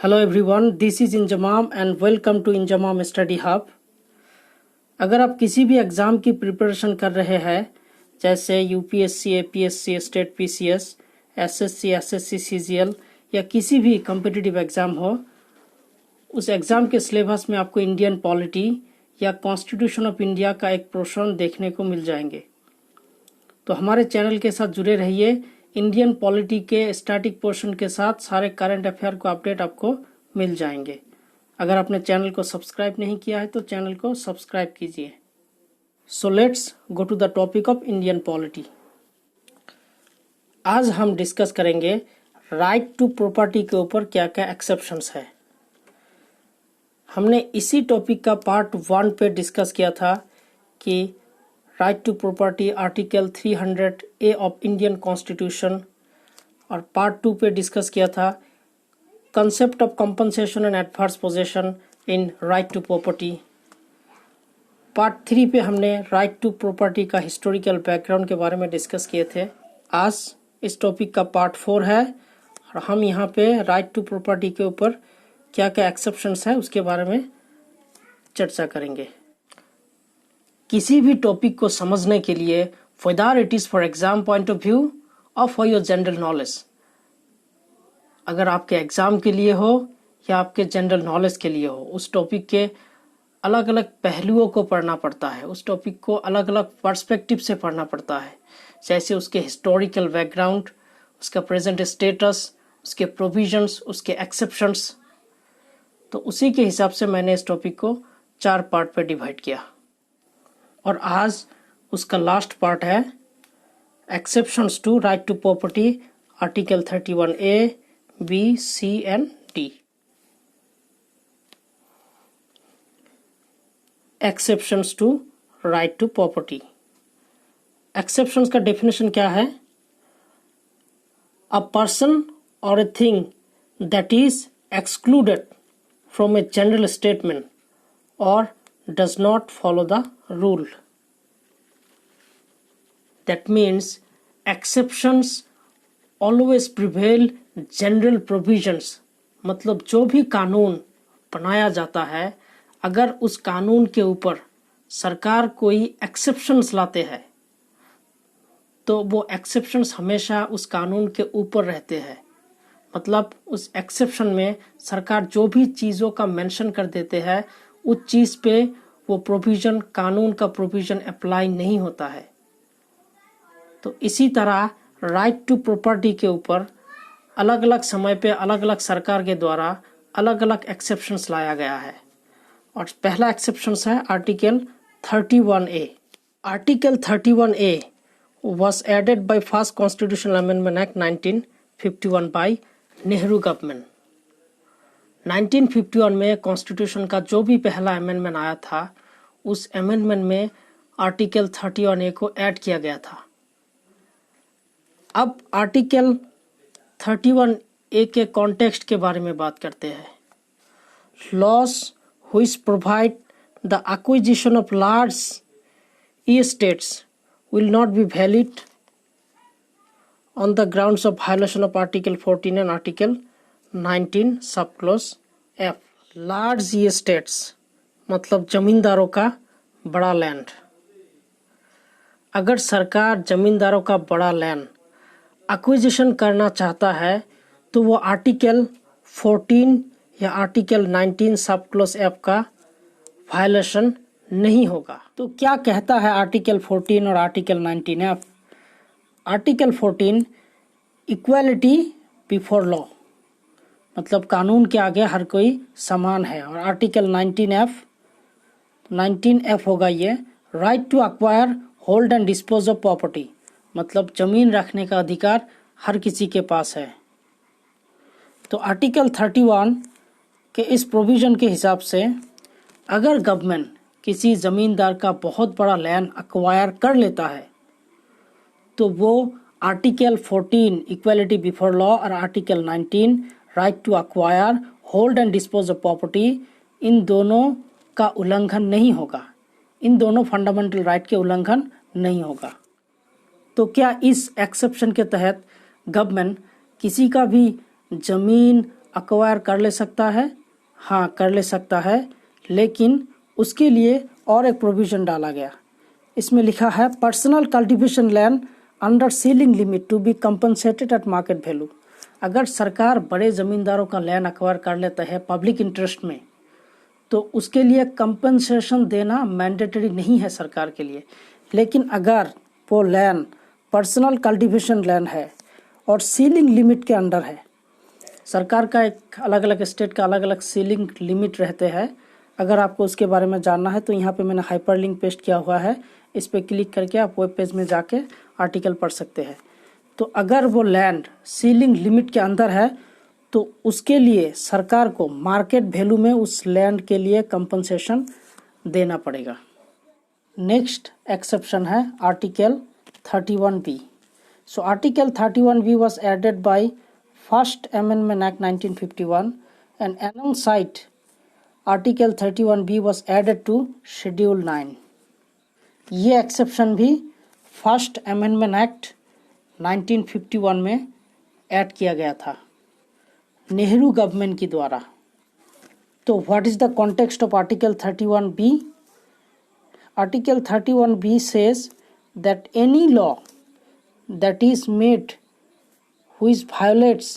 Hello everyone, this is Inzamam and welcome to Inzamam study hub. अगर आप किसी भी एग्ज़ाम की प्रिपरेशन कर रहे हैं, जैसे UPSC, APSC, state PCS, SSC, SSC, CGL या किसी भी कॉम्पिटिटिव एग्ज़ाम हो, उस एग्ज़ाम के सिलेबस में आपको इंडियन पॉलिटी या कॉन्स्टिट्यूशन ऑफ इंडिया का एक पोर्शन देखने को मिल जाएंगे। तो हमारे चैनल के साथ जुड़े रहिए। इंडियन पॉलिटी के स्टैटिक पोर्शन के साथ सारे करंट अफेयर को अपडेट आपको मिल जाएंगे। अगर आपने चैनल को सब्सक्राइब नहीं किया है तो चैनल को सब्सक्राइब कीजिए। So let's go to the topic of Indian polity. आज हम डिस्कस करेंगे राइट टू प्रॉपर्टी के ऊपर क्या क्या एक्सेप्शंस है। हमने इसी टॉपिक का पार्ट 1 पे डिस्कस किया था कि right to property article 300A of Indian constitution, और पार्ट 2 पे डिस्कस किया था concept of compensation and adverse possession in right to property. Part 3 पे हमने राइट टू प्रॉपर्टी का हिस्टोरिकल बैकग्राउंड के बारे में डिस्कस किए थे। आज इस टॉपिक का पार्ट 4 है और हम यहाँ पे राइट टू प्रॉपर्टी के ऊपर क्या क्या एक्सेप्शंस है उसके बारे में चर्चा करेंगे। किसी भी टॉपिक को समझने के लिए, whether it is for exam point of view और फॉर योर जनरल नॉलेज, अगर आपके एग्जाम के लिए हो या आपके जनरल नॉलेज के लिए हो, उस टॉपिक के अलग अलग पहलुओं को पढ़ना पड़ता है। उस टॉपिक को अलग अलग पर्सपेक्टिव से पढ़ना पड़ता है, जैसे उसके हिस्टोरिकल बैकग्राउंड, उसका प्रेजेंट स्टेटस, उसके प्रोविजंस, उसके एक्सेप्शंस। तो उसी के हिसाब से मैंने इस टॉपिक को 4 पार्ट पे डिवाइड किया और आज उसका लास्ट पार्ट है exceptions to right to property article 31A, B, C and D। Exceptions to right to property. एक्सेप्शंस का डेफिनेशन क्या है? A person or a thing that is excluded from a general statement or does not follow the rule. That means exceptions always prevail general provisions। मतलब जो भी कानून बनाया जाता है, अगर उस कानून के ऊपर सरकार कोई एक्सेप्शंस लाते हैं तो वो एक्सेप्शंस हमेशा उस कानून के ऊपर रहते हैं। मतलब उस एक्सेप्शन में सरकार जो भी चीज़ों का मेंशन कर देते हैं, उस चीज़ पे वो प्रोविज़न, कानून का प्रोविज़न अप्लाई नहीं होता है। तो इसी तरह राइट टू प्रॉपर्टी के ऊपर अलग अलग समय पे अलग अलग सरकार के द्वारा अलग अलग एक्सेप्शंस लाया गया है। और पहला एक्सेप्शंस है article 31A। Article 31A was added by first Constitutional Amendment Act 1951 by Nehru government. 1951 में कॉन्स्टिट्यूशन का जो भी पहला अमेंडमेंट आया था, उस अमेंडमेंट में आर्टिकल 31A को ऐड किया गया था। अब आर्टिकल 31A के कॉन्टेक्स्ट के बारे में बात करते हैं। Laws which provide the acquisition of large estates will not be valid on the grounds of violation of Article 14 and Article 19 subclause F। Large estates मतलब जमींदारों का बड़ा लैंड। अगर सरकार जमींदारों का बड़ा लैंड एक्विजिशन करना चाहता है तो वो आर्टिकल 14 या आर्टिकल 19 सबक्लॉज F का वायलेशन नहीं होगा। तो क्या कहता है आर्टिकल 14 और article 19F? Article 14 equality before law, मतलब कानून के आगे हर कोई समान है। और आर्टिकल 19F होगा ये right to acquire, hold and dispose of property, मतलब जमीन रखने का अधिकार हर किसी के पास है। तो आर्टिकल 31 के इस प्रोविज़न के हिसाब से अगर गवर्नमेंट किसी ज़मींदार का बहुत बड़ा लैंड अक्वायर कर लेता है तो वो आर्टिकल 14 इक्वालिटी बिफोर लॉ और article 19 right to acquire, hold and dispose of property, इन दोनों का उल्लंघन नहीं होगा। इन दोनों फंडामेंटल राइट के उल्लंघन नहीं होगा। तो क्या इस एक्सेप्शन के तहत गवर्नमेंट किसी का भी जमीन अक्वायर कर ले सकता है? हाँ, कर ले सकता है, लेकिन उसके लिए और एक प्रोविज़न डाला गया। इसमें लिखा है personal cultivation land under ceiling limit to be compensated at market value. अगर सरकार बड़े ज़मींदारों का लैंड अक्वायर कर लेता है पब्लिक इंटरेस्ट में, तो उसके लिए कंपनसेशन देना मैंडेटरी नहीं है सरकार के लिए। लेकिन अगर वो लैंड पर्सनल कल्टीवेशन लैंड है और सीलिंग लिमिट के अंडर है, सरकार का एक अलग अलग स्टेट का अलग अलग सीलिंग लिमिट रहते हैं। अगर आपको उसके बारे में जानना है तो यहाँ पे मैंने हाइपरलिंक पेस्ट किया हुआ है, इस पर क्लिक करके आप वेब पेज में जाके आर्टिकल पढ़ सकते हैं। तो अगर वो लैंड सीलिंग लिमिट के अंदर है तो उसके लिए सरकार को मार्केट वैल्यू में उस लैंड के लिए कंपनसेशन देना पड़ेगा। नेक्स्ट एक्सेप्शन है article 31B। So article 31B was added by First Amendment Act 1951 and alongside Article 31B was added to Schedule 9। ये एक्सेप्शन भी फर्स्ट अमेंडमेंट एक्ट 1951 में ऐड किया गया था नेहरू गवर्नमेंट के द्वारा। तो what is the context of article 31B? Article 31B says that any law that is made which violates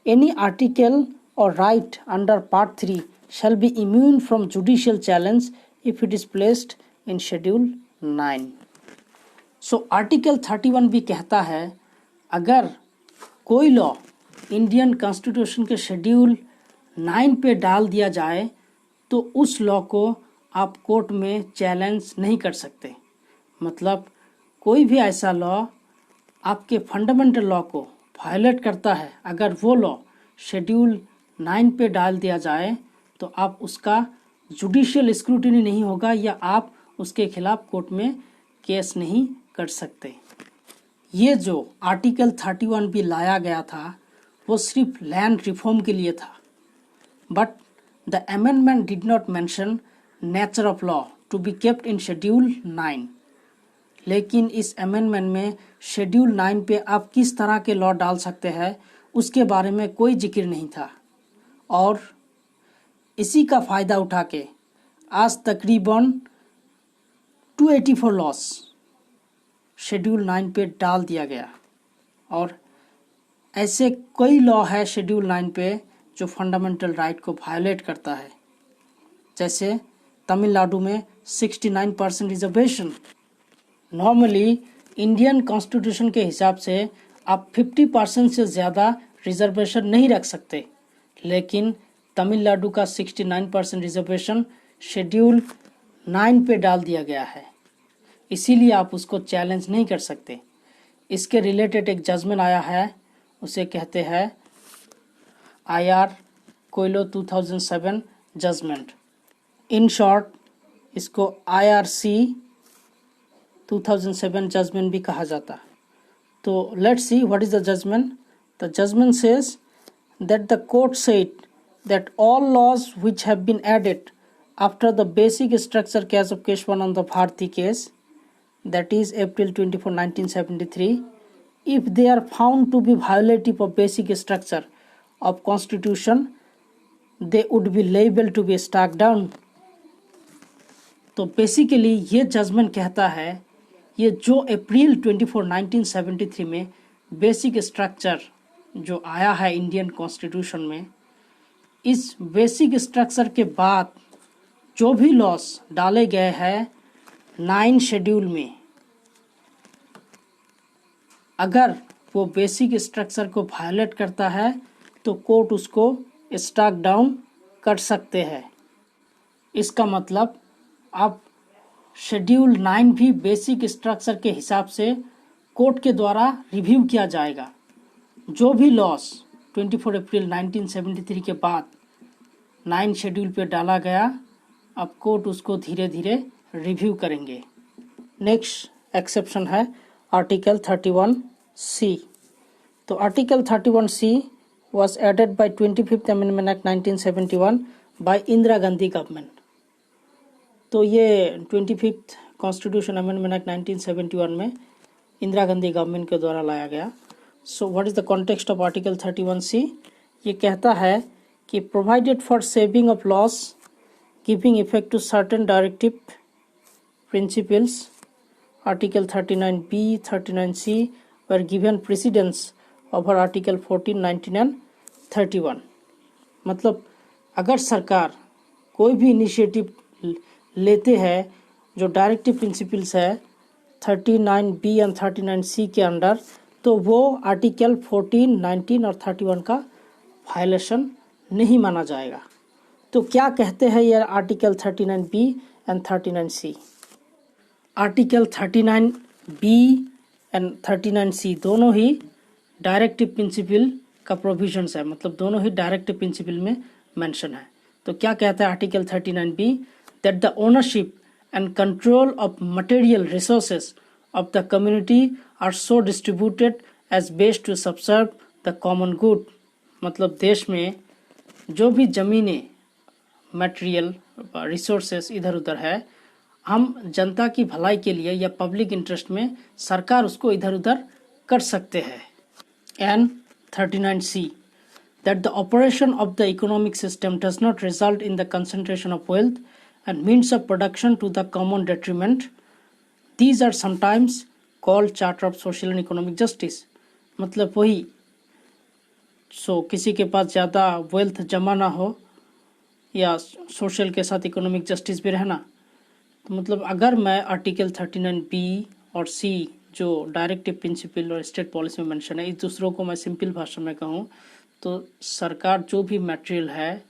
any article or right under Part 3 shall be immune from judicial challenge if it is placed in Schedule 9। So article 31B कहता है अगर कोई law Indian constitution के schedule 9 पे डाल दिया जाए तो उस लॉ को आप कोर्ट में चैलेंज नहीं कर सकते। मतलब कोई भी ऐसा लॉ आपके फंडामेंटल लॉ को वायलेट करता है, अगर वो लॉ शेड्यूल 9 पे डाल दिया जाए तो आप उसका जुडिशियल स्क्रूटिनी नहीं होगा या आप उसके खिलाफ कोर्ट में केस नहीं कर सकते। ये जो आर्टिकल 31B लाया गया था वो सिर्फ लैंड रिफॉर्म के लिए था, but the amendment did not mention nature of law to be kept in schedule 9। लेकिन इस अमेंडमेंट में शेड्यूल 9 पे आप किस तरह के लॉ डाल सकते हैं उसके बारे में कोई जिक्र नहीं था, और इसी का फ़ायदा उठा के आज तकरीबन 284 लॉस शेड्यूल 9 पे डाल दिया गया। और ऐसे कई लॉ है शेड्यूल 9 पे जो फंडामेंटल राइट को वायलेट करता है, जैसे तमिलनाडु में 69% रिजर्वेशन। नॉर्मली इंडियन कॉन्स्टिट्यूशन के हिसाब से आप 50% से ज़्यादा रिजर्वेशन नहीं रख सकते, लेकिन तमिलनाडु का 69% रिजर्वेशन शेड्यूल 9 पे डाल दिया गया है, इसीलिए आप उसको चैलेंज नहीं कर सकते। इसके रिलेटेड एक जजमेंट आया है, उसे कहते हैं IR Coelho 2007 judgment. In short इसको IRC 2007 जजमेंट भी कहा जाता। तो let's see what is the judgment. The judgment says that the court said that all laws which have been added after the basic structure case of case 1 on the Bharti case, that is April 24, 1973, if they are found to be violative of basic structure of constitution, they would be liable to be struck down। तो basically ये judgement कहता है ये जो अप्रैल 24, 1973 में basic structure जो आया है इंडियन कॉन्स्टिट्यूशन में, इस बेसिक स्ट्रक्चर के बाद जो भी लॉस डाले गए हैं 9 शेड्यूल में, अगर वो बेसिक स्ट्रक्चर को वायलेट करता है तो कोर्ट उसको स्ट्राइक डाउन कर सकते हैं। इसका मतलब अब शेड्यूल 9 भी बेसिक स्ट्रक्चर के हिसाब से कोर्ट के द्वारा रिव्यू किया जाएगा। जो भी लॉस 24 अप्रैल 1973 के बाद 9 शेड्यूल पे डाला गया, अब कोर्ट उसको धीरे धीरे रिव्यू करेंगे। नेक्स्ट एक्सेप्शन है आर्टिकल 31C। तो article 31C was added by 25th Amendment Act 1971 by Indira Gandhi government. तो ये 25th कॉन्स्टिट्यूशन अमेंडमेंट एक्ट 1971 में इंदिरा गांधी गवर्नमेंट के द्वारा लाया गया। So what is the context of article 31C? ये कहता है कि provided for saving of laws giving effect to certain directive principles article 39B 39C were given precedence over article 14, 19 and 31। मतलब अगर सरकार कोई भी इनिशिएटिव लेते हैं जो डायरेक्टिव प्रिंसिपल्स है 39B एंड 39C के अंडर, तो वो आर्टिकल 14, 19 और 31 का वायलेशन नहीं माना जाएगा। तो क्या कहते हैं ये article 39B and 39C? Article 39B and 39C दोनों ही डायरेक्टिव प्रिंसिपल का प्रोविजंस है, मतलब दोनों ही डायरेक्टिव प्रिंसिपल में मेंशन है। तो क्या कहता है article 39B? That the ownership and control of material resources of the community are so distributed as based to subserve the common good. मतलब देश में जो भी जमीनें मटेरियल रिसोर्सेज इधर उधर है, हम जनता की भलाई के लिए या पब्लिक इंटरेस्ट में सरकार उसको इधर उधर कर सकते हैं। And 39C that the operation of the economic system does not result in the concentration of wealth and means of production to the common detriment. These are sometimes called charter of social and economic justice। मतलब वही किसी के पास ज़्यादा wealth जमा ना हो या social के साथ इकोनॉमिक जस्टिस भी रहना। तो मतलब अगर मैं आर्टिकल 39B और C जो डायरेक्टिव प्रिंसिपल और स्टेट पॉलिसी में मेंशन है, इस दूसरों को मैं सिंपल भाषा में कहूँ तो सरकार जो भी मटेरियल है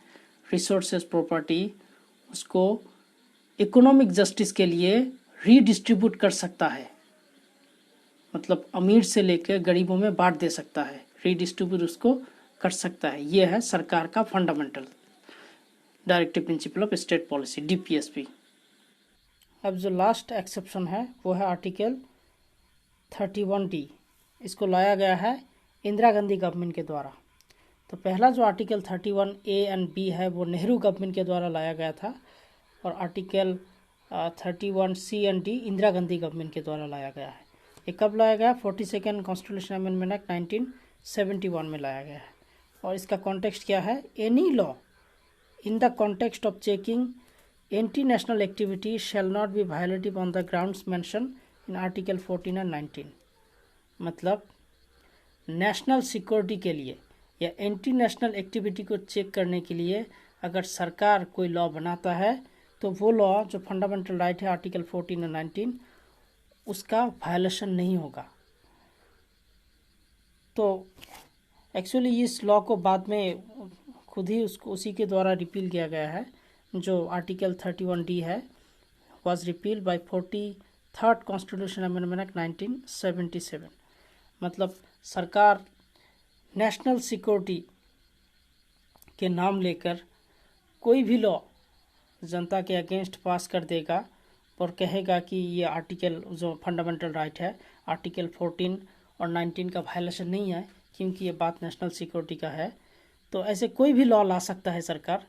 रिसोर्सेज प्रॉपर्टी उसको इकोनॉमिक जस्टिस के लिए रीडिस्ट्रीब्यूट कर सकता है, मतलब अमीर से लेकर गरीबों में बांट दे सकता है, रीडिस्ट्रीब्यूट उसको कर सकता है। ये है सरकार का fundamental directive principle of state policy DPSP। अब जो लास्ट एक्सेप्शन है वो है आर्टिकल 31D। इसको लाया गया है इंदिरा गांधी गवर्नमेंट के द्वारा। तो पहला जो आर्टिकल 31A एंड B है वो नेहरू गवर्नमेंट के द्वारा लाया गया था और article 31C and D Indira Gandhi government के द्वारा लाया गया है। ये कब लाया गया? 42nd कॉन्स्टिट्यूशन अमेंडमेंट एक्ट 1971 में लाया गया है। और इसका कॉन्टेक्स्ट क्या है? Any law in the context of checking anti national activity shall not be violative on the grounds mention in article 14 and 19। मतलब नेशनल सिक्योरिटी के लिए या एंटी नेशनल एक्टिविटी को चेक करने के लिए अगर सरकार कोई लॉ बनाता है तो वो लॉ जो फंडामेंटल राइट है आर्टिकल 14 और 19 उसका वायलेशन नहीं होगा। तो एक्चुअली इस लॉ को बाद में खुद ही उसको उसी के द्वारा रिपील किया गया है। जो आर्टिकल 31D है was repeal by 43rd constitution amendment act 1977। मतलब सरकार नेशनल सिक्योरिटी के नाम लेकर कोई भी लॉ जनता के अगेंस्ट पास कर देगा और कहेगा कि ये आर्टिकल जो फंडामेंटल राइट है आर्टिकल 14 और 19 का वायलेशन नहीं है क्योंकि ये बात नेशनल सिक्योरिटी का है। तो ऐसे कोई भी लॉ ला सकता है सरकार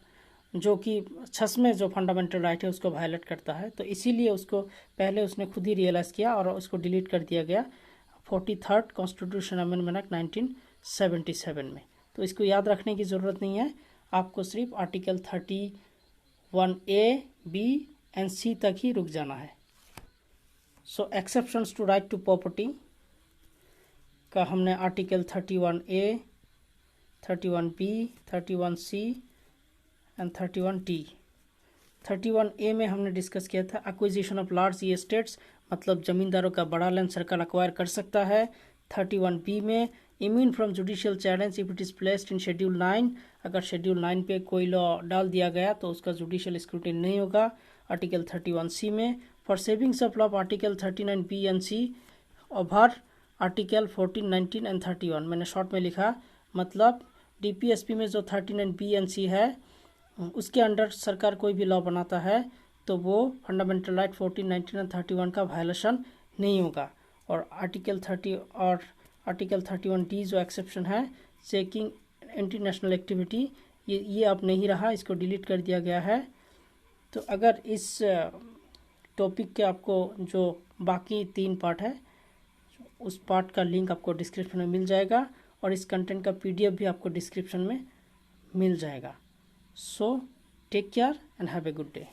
जो कि सच में जो फंडामेंटल राइट है उसको वायलेट करता है। तो इसीलिए उसको पहले उसने खुद ही रियलाइज़ किया और उसको डिलीट कर दिया गया 43rd कॉन्स्टिट्यूशन अमेंडमेंट एक्ट 1977 में। तो इसको याद रखने की ज़रूरत नहीं है, आपको सिर्फ article 31A, B and C तक ही रुक जाना है। So exceptions to right to property का हमने article 31A, 31B, 31C and 31D। 31A में हमने डिस्कस किया था एक्विजिशन ऑफ लार्ज एस्टेट्स, मतलब जमींदारों का बड़ा लैंड सरकार अक्वायर कर सकता है। 31B में immune from judicial challenge if it is placed in schedule 9, अगर शेड्यूल 9 पे कोई लॉ डाल दिया गया तो उसका जुडिशियल स्क्रूटिनी नहीं होगा। आर्टिकल 31C में for savings of law article 39B and C over article 14, 19 and 31 मैंने शॉर्ट में लिखा। मतलब DPSP में जो 39B एंड C है उसके अंडर सरकार कोई भी लॉ बनाता है तो वो फंडामेंटल राइट 14, 19 और 31 का वायलेशन नहीं होगा। और आर्टिकल 31D जो एक्सेप्शन है चेकिंग इंटरनेशनल एक्टिविटी ये अब नहीं रहा, इसको डिलीट कर दिया गया है। तो अगर इस टॉपिक के आपको जो बाकी 3 पार्ट है उस पार्ट का लिंक आपको डिस्क्रिप्शन में मिल जाएगा और इस कंटेंट का PDF भी आपको डिस्क्रिप्शन में मिल जाएगा। So take care and have a good day.